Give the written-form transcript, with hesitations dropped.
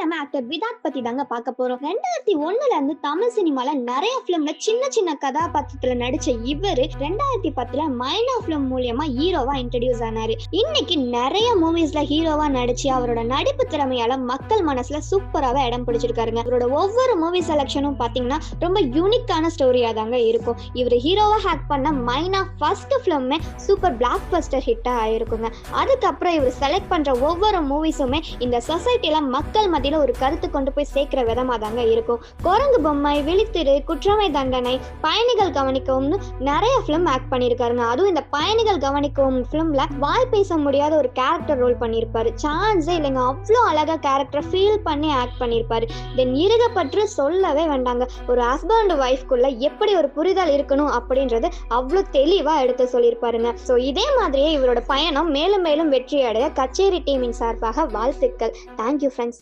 நம்ம ஆக்டர் விதாத் பத்தி தாங்க பார்க்க போறோம். 2001ல இருந்து தமிழ் சினிமால நிறைய பிலிம்ல சின்ன சின்ன கதாபாத்திரத்துல நடிச்ச இவரு 2010ல மைனா பிலிம் மூலியமா ஹீரோவா இன்ட்ரடியூஸ் ஆனாரு. இன்னைக்கு நிறைய மூவிஸ்ல ஹீரோவா நடிச்சு அவரோட நடிப்பு திறமையால மக்கள் மனசுல சூப்பராக இடம் பிடிச்சிருக்காருங்க. அவரோட ஒவ்வொரு மூவி செலக்ஷனும் பாத்தீங்கன்னா ரொம்ப யூனிக்கான ஸ்டோரியா தாங்க இருக்கும். இவர் ஹீரோவா ஹேக் பண்ண மைனா ஃபர்ஸ்ட் பிலிமே சூப்பர் பிளாக் பஸ்டர் ஹிட்டா ஆயிருக்குங்க. அதுக்கப்புறம் இவர் செலக்ட் பண்ற ஒவ்வொரு மூவிஸுமே இந்த சொசைட்டில மக்கள் மத்தியில ஒரு கருத்து கொண்டு போய் சேர்க்கிற விதமா தாங்க இருக்கும். குரங்கு பொம்மை, விழித்திரு, குற்றமை தண்டனை, பயணிகள் கவனிக்கவும் நிறைய பிலிம் ஆக்ட் பண்ணியிருக்காருங்க. அதுவும் இந்த பயணிகள் கவனிக்கவும் பிலிம்ல வாய் பேச முடியாத ஒரு கேரக்டர் ரோல் பண்ணியிருப்பாரு. சான்ஸே இல்லைங்க, அவ்வளோ அழகா கேரக்டர் ஃபீல் பண்ணி ஆக்ட் பண்ணியிருப்பாரு. தென் இருகப்பற்று சொல்லவே வேண்டாங்க. ஒரு ஹஸ்பண்ட் ஒய்ஃப்குள்ள எப்படி ஒரு புரிதல் இருக்கணும் அப்படின்றது அவ்வளோ தெளிவா எடுத்து சொல்லியிருப்பாருங்க. ஸோ இதே மாதிரியே இவரோட பயணம் மேலும் மேலும் வெற்றி அடைய கச்சேரி டீமின் சார்பாக வாழ்த்துக்கள். Thank you friends.